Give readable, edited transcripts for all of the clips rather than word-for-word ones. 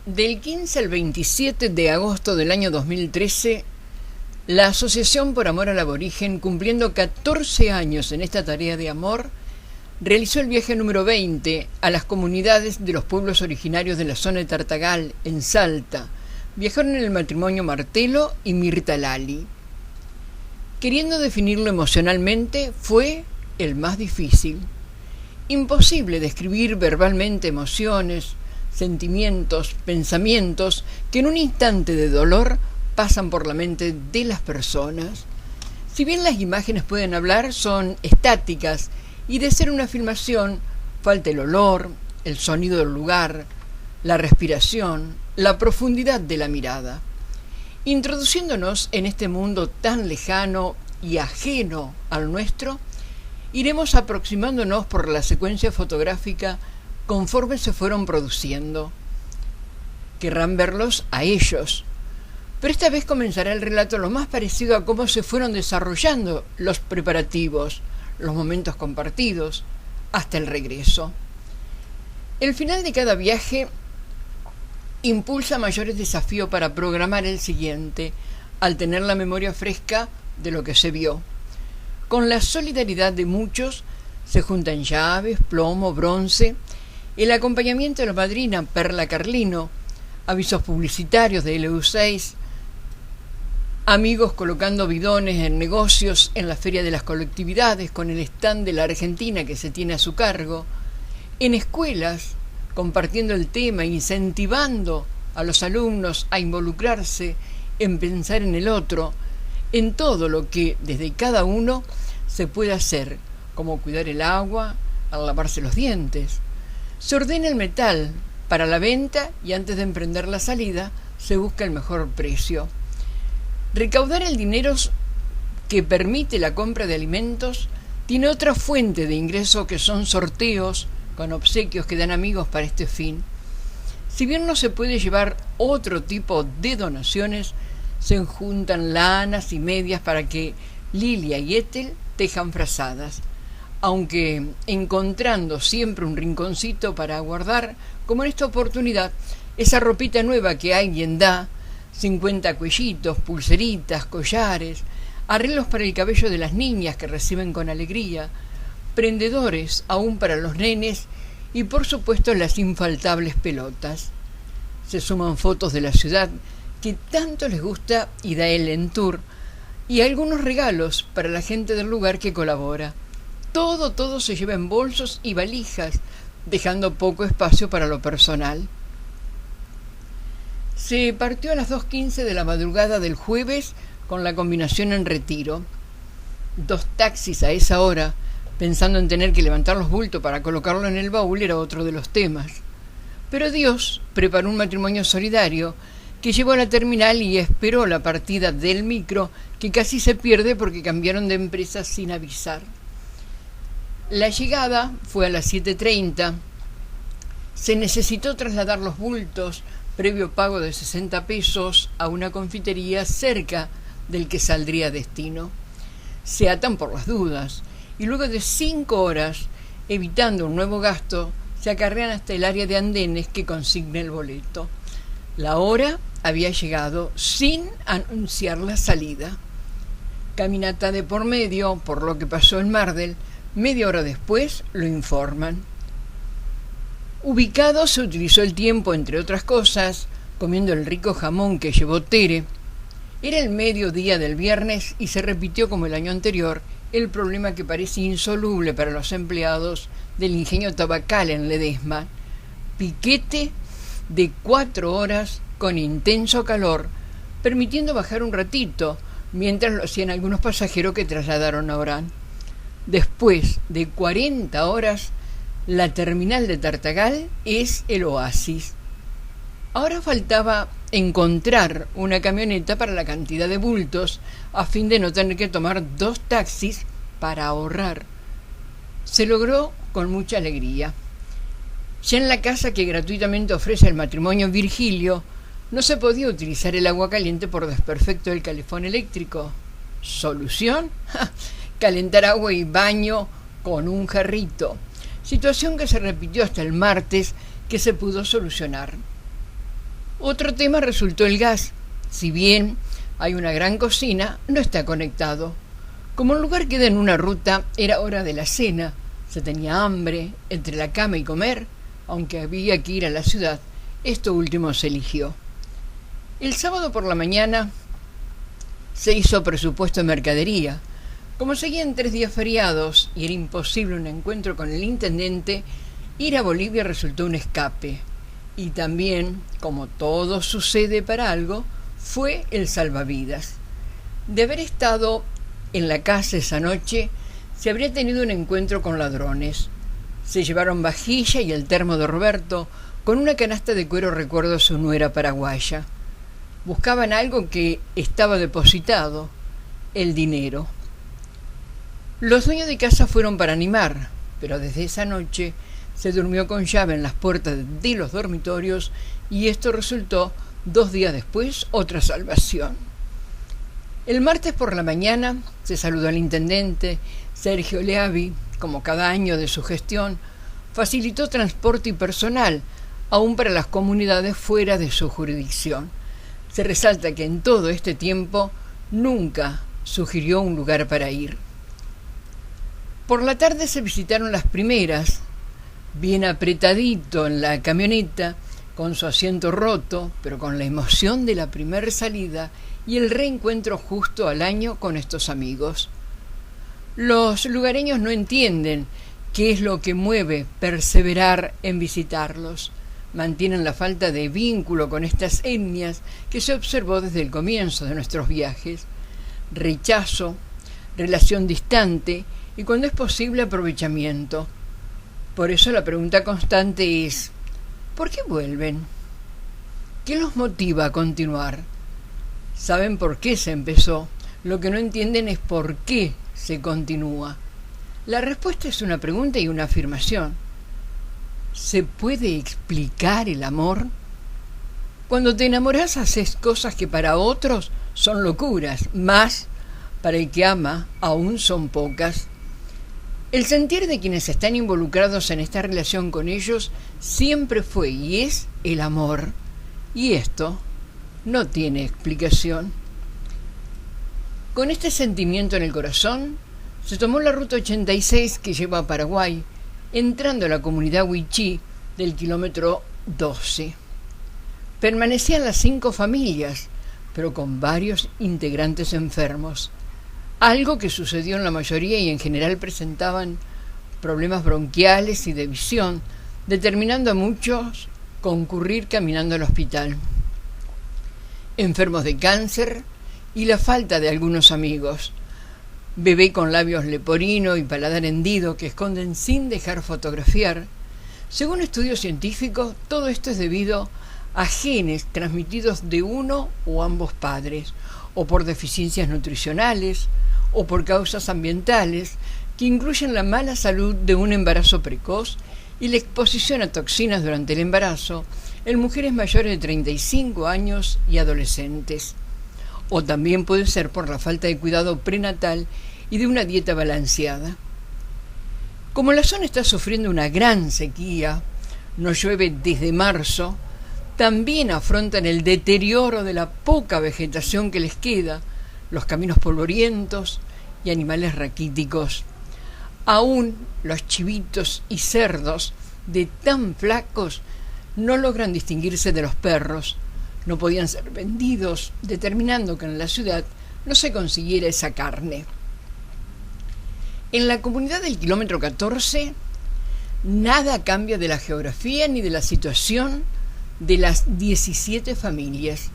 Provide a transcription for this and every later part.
Del 15 al 27 de agosto del año 2013, la Asociación por Amor al Aborigen, cumpliendo 14 años en esta tarea de amor, realizó el viaje número 20 a las comunidades de los pueblos originarios de la zona de Tartagal, en Salta. Viajaron el matrimonio Martelo y Mirta Lali. Queriendo definirlo emocionalmente, fue el más difícil. Imposible describir verbalmente emociones, sentimientos, pensamientos que en un instante de dolor pasan por la mente de las personas. Si bien las imágenes pueden hablar, son estáticas y de ser una filmación falta el olor, el sonido del lugar, la respiración, la profundidad de la mirada. Introduciéndonos en este mundo tan lejano y ajeno al nuestro, iremos aproximándonos por la secuencia fotográfica conforme se fueron produciendo. Querrán verlos a ellos, pero esta vez comenzará el relato lo más parecido a cómo se fueron desarrollando los preparativos, los momentos compartidos, hasta el regreso. El final de cada viaje impulsa mayores desafíos para programar el siguiente, al tener la memoria fresca de lo que se vio. Con la solidaridad de muchos se juntan llaves, plomo, bronce, el acompañamiento de la madrina Perla Carlino, avisos publicitarios de LU6, amigos colocando bidones en negocios en la Feria de las Colectividades con el stand de la Argentina que se tiene a su cargo, en escuelas compartiendo el tema, incentivando a los alumnos a involucrarse, en pensar en el otro, en todo lo que desde cada uno se puede hacer, como cuidar el agua, al lavarse los dientes. Se ordena el metal para la venta y antes de emprender la salida se busca el mejor precio. Recaudar el dinero que permite la compra de alimentos tiene otra fuente de ingreso que son sorteos con obsequios que dan amigos para este fin. Si bien no se puede llevar otro tipo de donaciones, se juntan lanas y medias para que Lilia y Ethel tejan frazadas, aunque encontrando siempre un rinconcito para guardar, como en esta oportunidad, esa ropita nueva que alguien da, 50 cuellitos, pulseritas, collares, arreglos para el cabello de las niñas que reciben con alegría, prendedores aún para los nenes y por supuesto las infaltables pelotas. Se suman fotos de la ciudad que tanto les gusta y da el Entour, y algunos regalos para la gente del lugar que colabora. Todo se lleva en bolsos y valijas, dejando poco espacio para lo personal. Se partió a las 2:15 de la madrugada del jueves con la combinación en retiro. 2 taxis a esa hora, pensando en tener que levantar los bultos para colocarlo en el baúl, era otro de los temas. Pero Dios preparó un matrimonio solidario que llevó a la terminal y esperó la partida del micro, que casi se pierde porque cambiaron de empresa sin avisar. La llegada fue a las 7:30. Se necesitó trasladar los bultos, previo pago de 60 pesos, a una confitería cerca del que saldría destino. Se atan por las dudas y luego de 5 horas, evitando un nuevo gasto, se acarrean hasta el área de andenes que consigna el boleto. La hora había llegado sin anunciar la salida. Caminata de por medio, por lo que pasó en Mardel. Media hora después lo informan. Ubicado se utilizó el tiempo, entre otras cosas, comiendo el rico jamón que llevó Tere. Era el mediodía del viernes y se repitió como el año anterior el problema que parece insoluble para los empleados del ingenio tabacal en Ledesma. Piquete de 4 horas con intenso calor, permitiendo bajar un ratito, mientras lo hacían algunos pasajeros que trasladaron a Orán. Después de 40 horas, la terminal de Tartagal es el oasis. Ahora faltaba encontrar una camioneta para la cantidad de bultos, a fin de no tener que tomar 2 taxis para ahorrar. Se logró con mucha alegría. Ya en la casa que gratuitamente ofrece el matrimonio Virgilio, no se podía utilizar el agua caliente por desperfecto del calefón eléctrico. ¿Solución? Calentar agua y baño con un jarrito. Situación que se repitió hasta el martes, que se pudo solucionar. Otro tema resultó el gas. Si bien hay una gran cocina, no está conectado. Como el lugar queda en una ruta, era hora de la cena. Se tenía hambre, entre la cama y comer, aunque había que ir a la ciudad. Esto último se eligió. El sábado por la mañana se hizo presupuesto de mercadería. Como seguían 3 días feriados y era imposible un encuentro con el intendente, ir a Bolivia resultó un escape. Y también, como todo sucede para algo, fue el salvavidas. De haber estado en la casa esa noche, se habría tenido un encuentro con ladrones. Se llevaron vajilla y el termo de Roberto, con una canasta de cuero recuerdo a su nuera paraguaya. Buscaban algo que estaba depositado, el dinero. Los dueños de casa fueron para animar, pero desde esa noche se durmió con llave en las puertas de los dormitorios y esto resultó 2 días después otra salvación. El martes por la mañana se saludó al intendente. Sergio Leavi, como cada año de su gestión, facilitó transporte y personal, aún para las comunidades fuera de su jurisdicción. Se resalta que en todo este tiempo nunca sugirió un lugar para ir. Por la tarde se visitaron las primeras, bien apretadito en la camioneta, con su asiento roto, pero con la emoción de la primer salida y el reencuentro justo al año con estos amigos. Los lugareños no entienden qué es lo que mueve perseverar en visitarlos. Mantienen la falta de vínculo con estas etnias que se observó desde el comienzo de nuestros viajes. Rechazo, relación distante y cuando es posible aprovechamiento. Por eso la pregunta constante es: ¿por qué vuelven? ¿Qué los motiva a continuar? Saben por qué se empezó, lo que no entienden es por qué se continúa. La respuesta es una pregunta y una afirmación. ¿Se puede explicar el amor? Cuando te enamoras haces cosas que para otros son locuras, más para el que ama aún son pocas. El sentir de quienes están involucrados en esta relación con ellos siempre fue y es el amor. Y esto no tiene explicación. Con este sentimiento en el corazón, se tomó la ruta 86 que lleva a Paraguay, entrando a la comunidad Huichí del kilómetro 12. Permanecían las 5 familias, pero con varios integrantes enfermos. Algo que sucedió en la mayoría y en general presentaban problemas bronquiales y de visión, determinando a muchos concurrir caminando al hospital. Enfermos de cáncer y la falta de algunos amigos. Bebé con labios leporino y paladar hendido que esconden sin dejar fotografiar. Según estudios científicos, todo esto es debido a genes transmitidos de uno o ambos padres, o por deficiencias nutricionales, o por causas ambientales, que incluyen la mala salud de un embarazo precoz y la exposición a toxinas durante el embarazo en mujeres mayores de 35 años y adolescentes. O también puede ser por la falta de cuidado prenatal y de una dieta balanceada. Como la zona está sufriendo una gran sequía, no llueve desde marzo, también afrontan el deterioro de la poca vegetación que les queda, los caminos polvorientos y animales raquíticos. Aún los chivitos y cerdos, de tan flacos, no logran distinguirse de los perros. No podían ser vendidos, determinando que en la ciudad no se consiguiera esa carne. En la comunidad del kilómetro 14, nada cambia de la geografía ni de la situación de las 17 familias.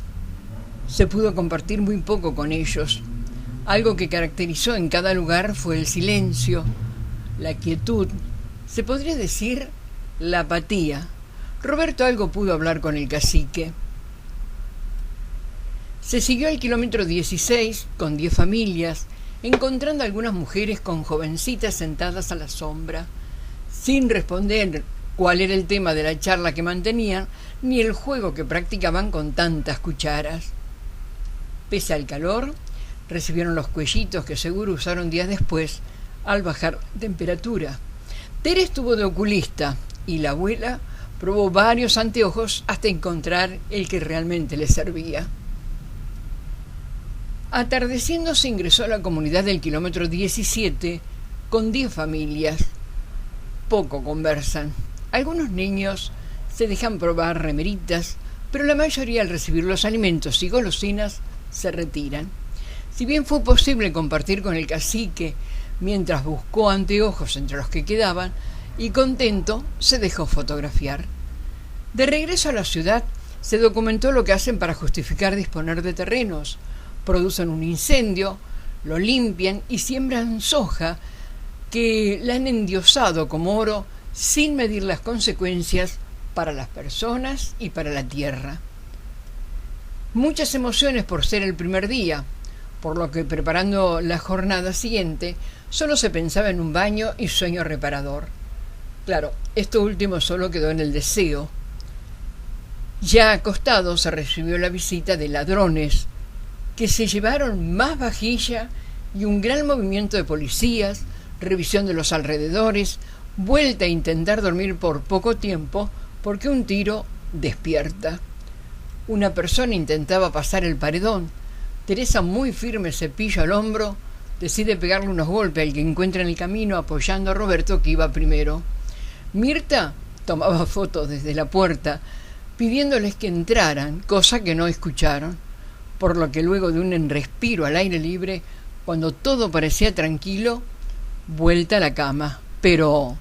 Se pudo compartir muy poco con ellos. Algo que caracterizó en cada lugar fue el silencio, la quietud, se podría decir la apatía. Roberto algo pudo hablar con el cacique. Se siguió al kilómetro 16 con 10 familias, encontrando algunas mujeres con jovencitas sentadas a la sombra, sin responder cuál era el tema de la charla que mantenían, ni el juego que practicaban con tantas cucharas. Pese al calor, recibieron los cuellitos que seguro usaron días después al bajar temperatura. Tere estuvo de oculista y la abuela Probó varios anteojos hasta encontrar el que realmente le servía. Atardeciendo se ingresó a la comunidad del kilómetro 17 con 10 familias. Poco conversan. Algunos niños se dejan probar remeritas, pero la mayoría al recibir los alimentos y golosinas se retiran. Si bien fue posible compartir con el cacique mientras buscó anteojos entre los que quedaban, y contento se dejó fotografiar. De regreso a la ciudad se documentó lo que hacen para justificar disponer de terrenos. Producen un incendio, lo limpian y siembran soja que la han endiosado como oro sin medir las consecuencias para las personas y para la tierra. Muchas emociones por ser el primer día, por lo que preparando la jornada siguiente solo se pensaba en un baño y sueño reparador. Claro, esto último solo quedó en el deseo. Ya acostado se recibió la visita de ladrones que se llevaron más vajilla y un gran movimiento de policías, revisión de los alrededores, vuelta a intentar dormir por poco tiempo porque un tiro despierta. Una persona intentaba pasar el paredón. Teresa, muy firme, el cepillo al hombro, decide pegarle unos golpes al que encuentra en el camino apoyando a Roberto, que iba primero. Mirta tomaba fotos desde la puerta pidiéndoles que entraran, cosa que no escucharon, por lo que luego de un respiro al aire libre, cuando todo parecía tranquilo, vuelta a la cama. Pero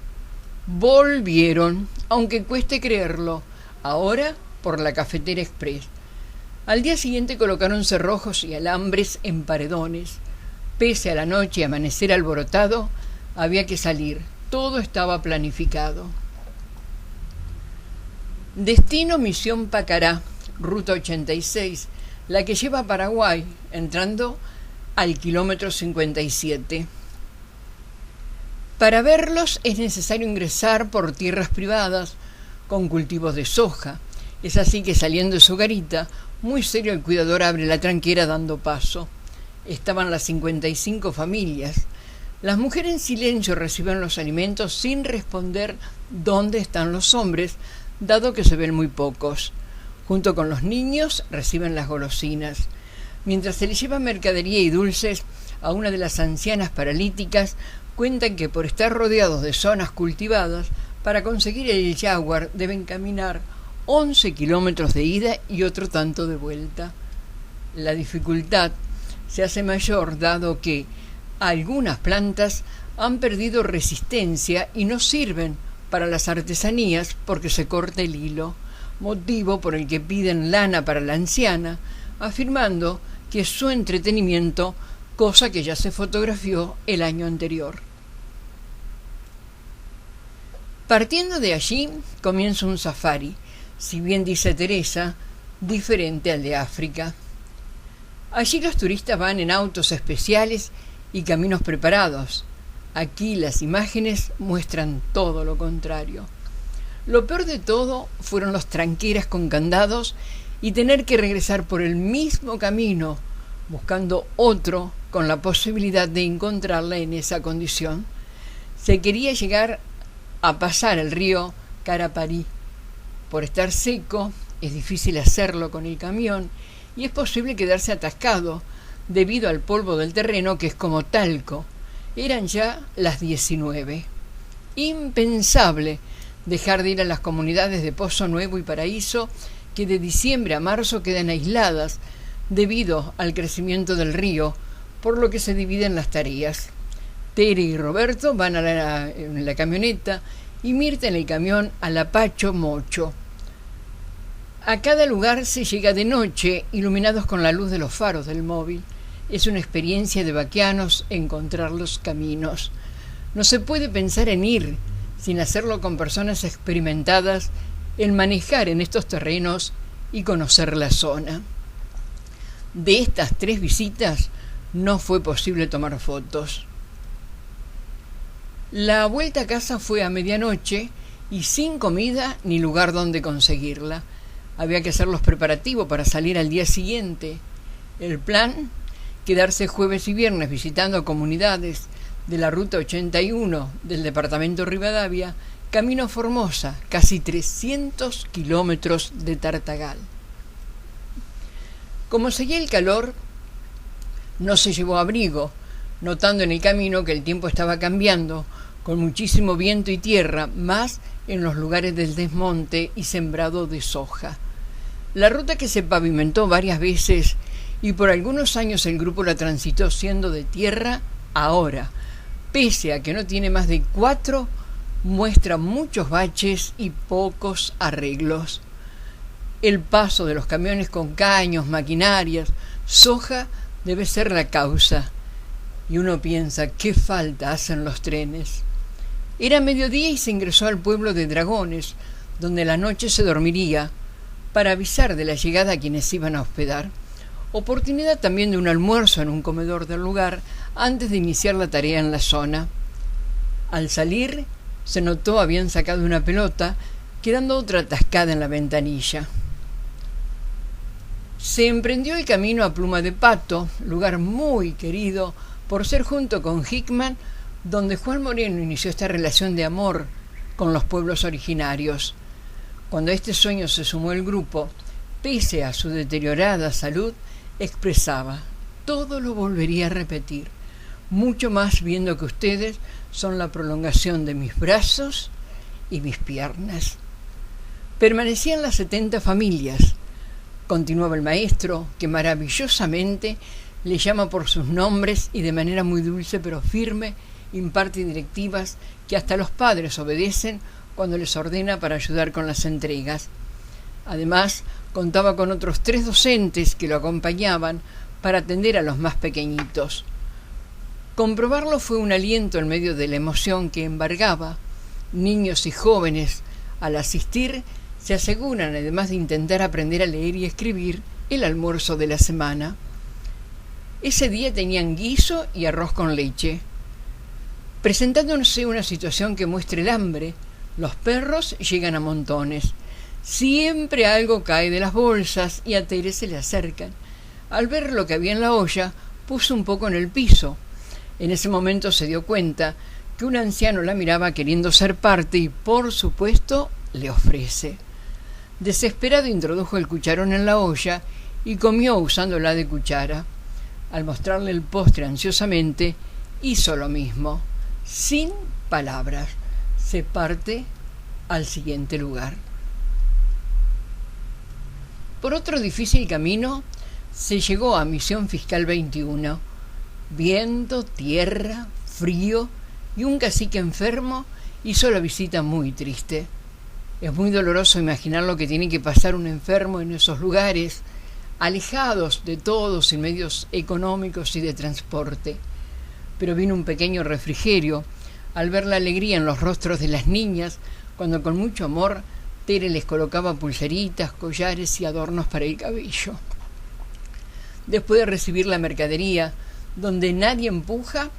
volvieron, aunque cueste creerlo, ahora por la cafetera express. Al día siguiente colocaron cerrojos y alambres en paredones. Pese a la noche y amanecer alborotado, había que salir. Todo estaba planificado. Destino Misión Pacará, ruta 86, la que lleva a Paraguay, entrando al kilómetro 57. Para verlos es necesario ingresar por tierras privadas con cultivos de soja. Es así que saliendo de su garita, muy serio el cuidador abre la tranquera dando paso. Estaban las 55 familias. Las mujeres en silencio reciben los alimentos sin responder dónde están los hombres, dado que se ven muy pocos. Junto con los niños reciben las golosinas. Mientras se les lleva mercadería y dulces a una de las ancianas paralíticas, cuentan que por estar rodeados de zonas cultivadas, para conseguir el jaguar deben caminar 11 kilómetros de ida y otro tanto de vuelta. La dificultad se hace mayor dado que algunas plantas han perdido resistencia y no sirven para las artesanías porque se corta el hilo, motivo por el que piden lana para la anciana, afirmando que es su entretenimiento, cosa que ya se fotografió el año anterior. Partiendo de allí, comienza un safari, si bien dice Teresa, diferente al de África. Allí los turistas van en autos especiales y caminos preparados. Aquí las imágenes muestran todo lo contrario. Lo peor de todo fueron los tranqueras con candados y tener que regresar por el mismo camino, buscando otro con la posibilidad de encontrarla en esa condición. Se quería llegar a pasar el río Caraparí. Por estar seco, es difícil hacerlo con el camión y es posible quedarse atascado debido al polvo del terreno que es como talco. Eran ya las 19. Impensable dejar de ir a las comunidades de Pozo Nuevo y Paraíso, que de diciembre a marzo quedan aisladas debido al crecimiento del río, por lo que se dividen las tareas. Tere y Roberto van en la camioneta y Mirta en el camión a Lapacho Mocho. A cada lugar se llega de noche, iluminados con la luz de los faros del móvil. Es una experiencia de vaquianos encontrar los caminos. No se puede pensar en ir sin hacerlo con personas experimentadas en manejar en estos terrenos y conocer la zona. De estas 3 visitas no fue posible tomar fotos. La vuelta a casa fue a medianoche y sin comida ni lugar donde conseguirla. Había que hacer los preparativos para salir al día siguiente. El plan: quedarse jueves y viernes visitando comunidades de la ruta 81 del departamento Rivadavia camino a Formosa, casi 300 kilómetros de Tartagal. Como seguía el calor, no se llevó abrigo, notando en el camino que el tiempo estaba cambiando, con muchísimo viento y tierra, más en los lugares del desmonte y sembrado de soja. La ruta, que se pavimentó varias veces y por algunos años el grupo la transitó siendo de tierra, ahora, pese a que no tiene más de 4, muestra muchos baches y pocos arreglos. El paso de los camiones con caños, maquinarias, soja debe ser la causa. Y uno piensa, ¿qué falta hacen los trenes? Era mediodía y se ingresó al pueblo de Dragones, donde la noche se dormiría, para avisar de la llegada a quienes iban a hospedar. Oportunidad también de un almuerzo en un comedor del lugar antes de iniciar la tarea en la zona. Al salir, se notó habían sacado una pelota, quedando otra atascada en la ventanilla. Se emprendió el camino a Pluma de Pato, lugar muy querido por ser, junto con Hickman, donde Juan Moreno inició esta relación de amor con los pueblos originarios. Cuando a este sueño se sumó el grupo, pese a su deteriorada salud, expresaba: todo lo volvería a repetir, mucho más viendo que ustedes son la prolongación de mis brazos y mis piernas. Permanecían las 70 familias. Continuaba el maestro, que maravillosamente le llama por sus nombres y de manera muy dulce pero firme imparte directivas que hasta los padres obedecen cuando les ordena para ayudar con las entregas. Además, contaba con otros 3 docentes que lo acompañaban para atender a los más pequeñitos. Comprobarlo fue un aliento en medio de la emoción que embargaba. Niños y jóvenes, al asistir, se aseguran, además de intentar aprender a leer y escribir, el almuerzo de la semana. Ese día tenían guiso y arroz con leche. Presentándose una situación que muestre el hambre, los perros llegan a montones. Siempre algo cae de las bolsas y a Tere se le acercan. Al ver lo que había en la olla, puso un poco en el piso. En ese momento se dio cuenta que un anciano la miraba queriendo ser parte y, por supuesto, le ofrece. Desesperado, introdujo el cucharón en la olla y comió usándola de cuchara. Al mostrarle el postre ansiosamente, hizo lo mismo. Sin palabras, se parte al siguiente lugar. Por otro difícil camino, se llegó a Misión Fiscal 21. Viento, tierra, frío y un cacique enfermo hizo la visita muy triste. Es muy doloroso imaginar lo que tiene que pasar un enfermo en esos lugares, alejados de todos, sin medios económicos y de transporte. Pero vino un pequeño refrigerio al ver la alegría en los rostros de las niñas, cuando con mucho amor Tere les colocaba pulseritas, collares y adornos para el cabello. Después de recibir la mercadería, donde nadie empuja,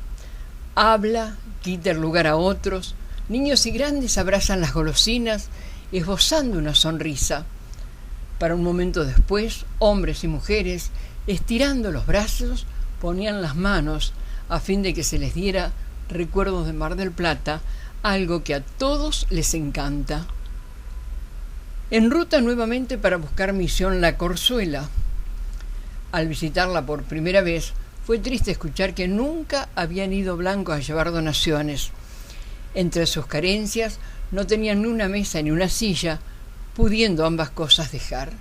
habla, quita el lugar a otros, niños y grandes abrazan las golosinas, esbozando una sonrisa. Para un momento después, hombres y mujeres, estirando los brazos, ponían las manos a fin de que se les diera recuerdos de Mar del Plata, algo que a todos les encanta. En ruta nuevamente para buscar Misión La Corzuela. Al visitarla por primera vez, fue triste escuchar que nunca habían ido blancos a llevar donaciones. Entre sus carencias, no tenían ni una mesa ni una silla, pudiendo ambas cosas dejar.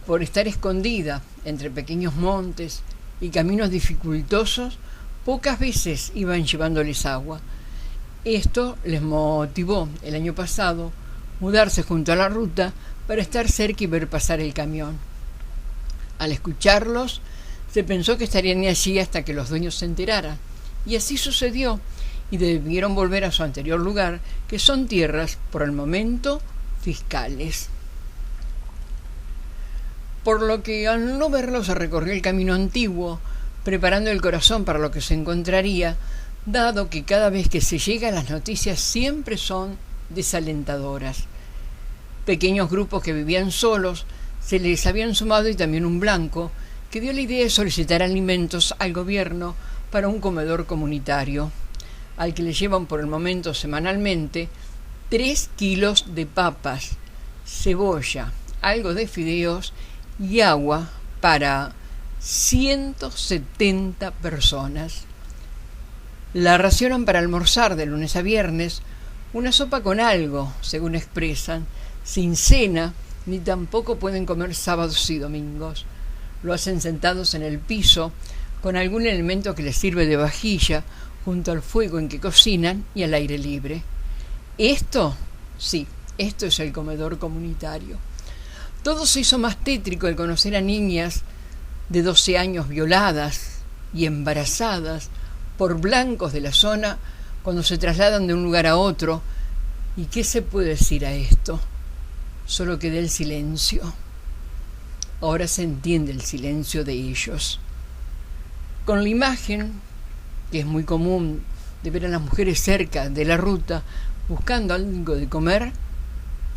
Por estar escondida entre pequeños montes y caminos dificultosos, pocas veces iban llevándoles agua. Esto les motivó el año pasado mudarse junto a la ruta para estar cerca y ver pasar el camión. Al escucharlos, se pensó que estarían allí hasta que los dueños se enteraran, y así sucedió, y debieron volver a su anterior lugar, que son tierras, por el momento, fiscales. Por lo que al no verlos se recorrió el camino antiguo, preparando el corazón para lo que se encontraría, dado que cada vez que se llega las noticias siempre son desalentadoras. Pequeños grupos que vivían solos se les habían sumado, y también un blanco que dio la idea de solicitar alimentos al gobierno para un comedor comunitario, al que le llevan por el momento semanalmente 3 kilos de papas, cebolla, algo de fideos y agua para 170 personas. La racionan para almorzar de lunes a viernes, una sopa con algo, según expresan, sin cena, ni tampoco pueden comer sábados y domingos. Lo hacen sentados en el piso, con algún elemento que les sirve de vajilla, junto al fuego en que cocinan y al aire libre. Esto, sí, esto es el comedor comunitario. Todo se hizo más tétrico al conocer a niñas de 12 años violadas y embarazadas por blancos de la zona cuando se trasladan de un lugar a otro. ¿Y qué se puede decir a esto? Solo queda el silencio. Ahora se entiende el silencio de ellos. Con la imagen, que es muy común, de ver a las mujeres cerca de la ruta buscando algo de comer,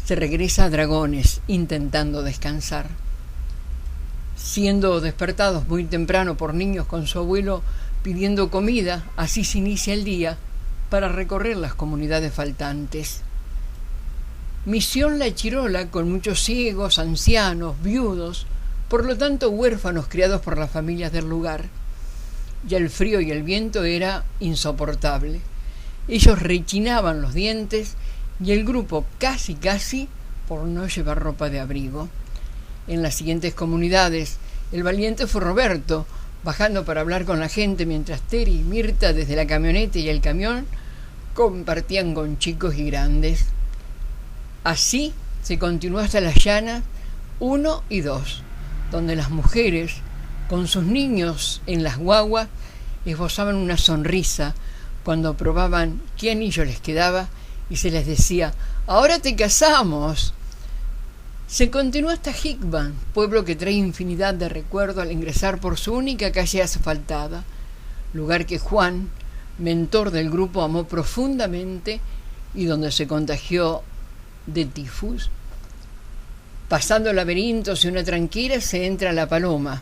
se regresa a Dragones intentando descansar. Siendo despertados muy temprano por niños con su abuelo pidiendo comida, así se inicia el día para recorrer las comunidades faltantes. Misión La Chirola, con muchos ciegos, ancianos, viudos, por lo tanto huérfanos criados por las familias del lugar. Ya el frío y el viento era insoportable. Ellos rechinaban los dientes y el grupo casi por no llevar ropa de abrigo. En las siguientes comunidades, el valiente fue Roberto, bajando para hablar con la gente mientras Teri y Mirta desde la camioneta y el camión compartían con chicos y grandes. Así se continuó hasta las llanas 1 y 2, donde las mujeres, con sus niños en las guaguas, esbozaban una sonrisa cuando probaban qué anillo les quedaba y se les decía: «Ahora te casamos». Se continuó hasta Hickman, pueblo que trae infinidad de recuerdos al ingresar por su única calle asfaltada, lugar que Juan, mentor del grupo, amó profundamente y donde se contagió de tifus. Pasando laberintos y una tranquera se entra a La Paloma.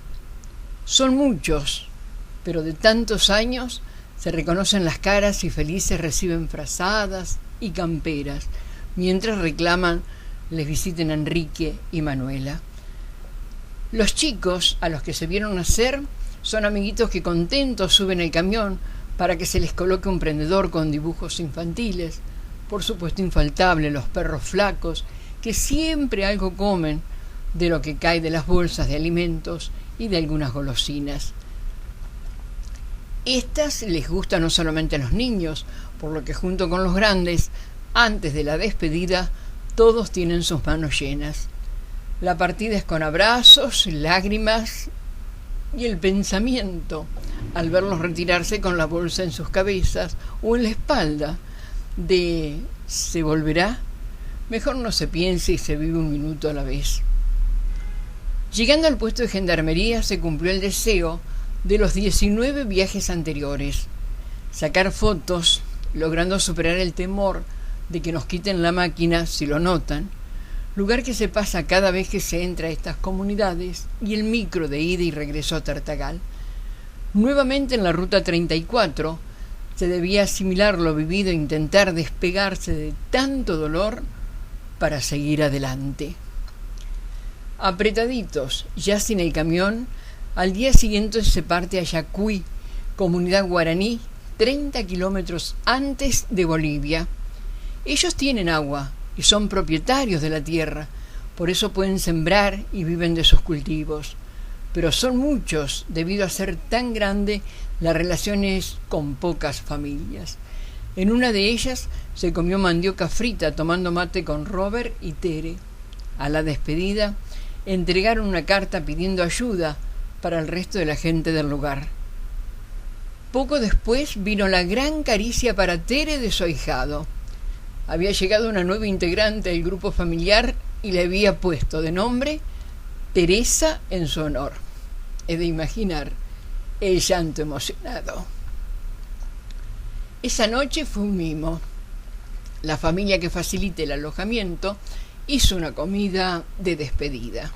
Son muchos, pero de tantos años se reconocen las caras y felices reciben frazadas y camperas, mientras reclaman les visiten a Enrique y Manuela. Los chicos a los que se vieron nacer son amiguitos que contentos suben el camión para que se les coloque un prendedor con dibujos infantiles. Por supuesto, infaltable los perros flacos que siempre algo comen de lo que cae de las bolsas de alimentos y de algunas golosinas. Estas les gustan no solamente a los niños, por lo que junto con los grandes, antes de la despedida, todos tienen sus manos llenas. La partida es con abrazos, lágrimas y el pensamiento al verlos retirarse con la bolsa en sus cabezas o en la espalda de ¿se volverá? Mejor no se piense y se vive un minuto a la vez. Llegando al puesto de gendarmería se cumplió el deseo de los 19 viajes anteriores: sacar fotos, logrando superar el temor de que nos quiten la máquina si lo notan, lugar que se pasa cada vez que se entra a estas comunidades, y el micro de ida y regreso a Tartagal. Nuevamente en la ruta 34 se debía asimilar lo vivido e intentar despegarse de tanto dolor para seguir adelante. Apretaditos, ya sin el camión, al día siguiente se parte a Yacuy, comunidad guaraní, 30 kilómetros antes de Bolivia. Ellos tienen agua y son propietarios de la tierra, por eso pueden sembrar y viven de sus cultivos. Pero son muchos debido a ser tan grande las relaciones con pocas familias. En una de ellas se comió mandioca frita tomando mate con Robert y Tere. A la despedida entregaron una carta pidiendo ayuda para el resto de la gente del lugar. Poco después vino la gran caricia para Tere de su ahijado. Había llegado una nueva integrante del grupo familiar y le había puesto de nombre Teresa en su honor. He de imaginar el llanto emocionado. Esa noche fue un mimo. La familia que facilita el alojamiento hizo una comida de despedida.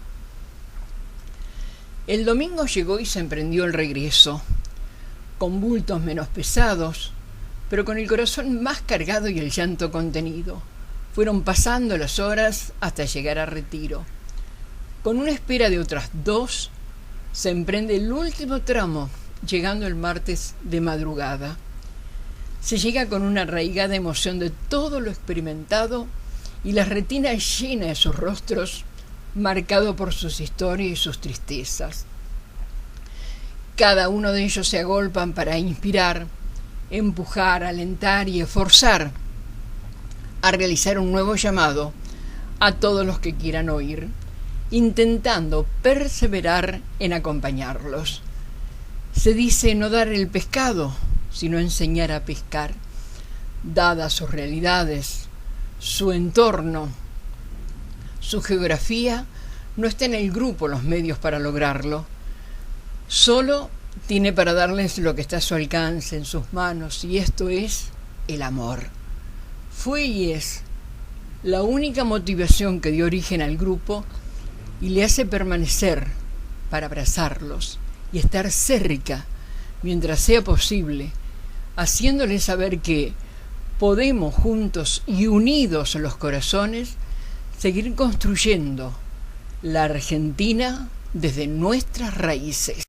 El domingo llegó y se emprendió el regreso, con bultos menos pesados, pero con el corazón más cargado y el llanto contenido, Fueron pasando las horas hasta llegar a Retiro. Con una espera de otras 2, se emprende el último tramo, llegando el martes de madrugada. Se llega con una arraigada emoción de todo lo experimentado y la retina llena de sus rostros, marcado por sus historias y sus tristezas. Cada uno de ellos se agolpan para inspirar, empujar, alentar y esforzar a realizar un nuevo llamado a todos los que quieran oír, intentando perseverar en acompañarlos. Se dice no dar el pescado, sino enseñar a pescar, dadas sus realidades, su entorno, su geografía. No está en el grupo los medios para lograrlo. Solo tiene para darles lo que está a su alcance, en sus manos, y esto es el amor. Fue y es la única motivación que dio origen al grupo y le hace permanecer para abrazarlos y estar cerca mientras sea posible, haciéndoles saber que podemos juntos y unidos en los corazones seguir construyendo la Argentina desde nuestras raíces.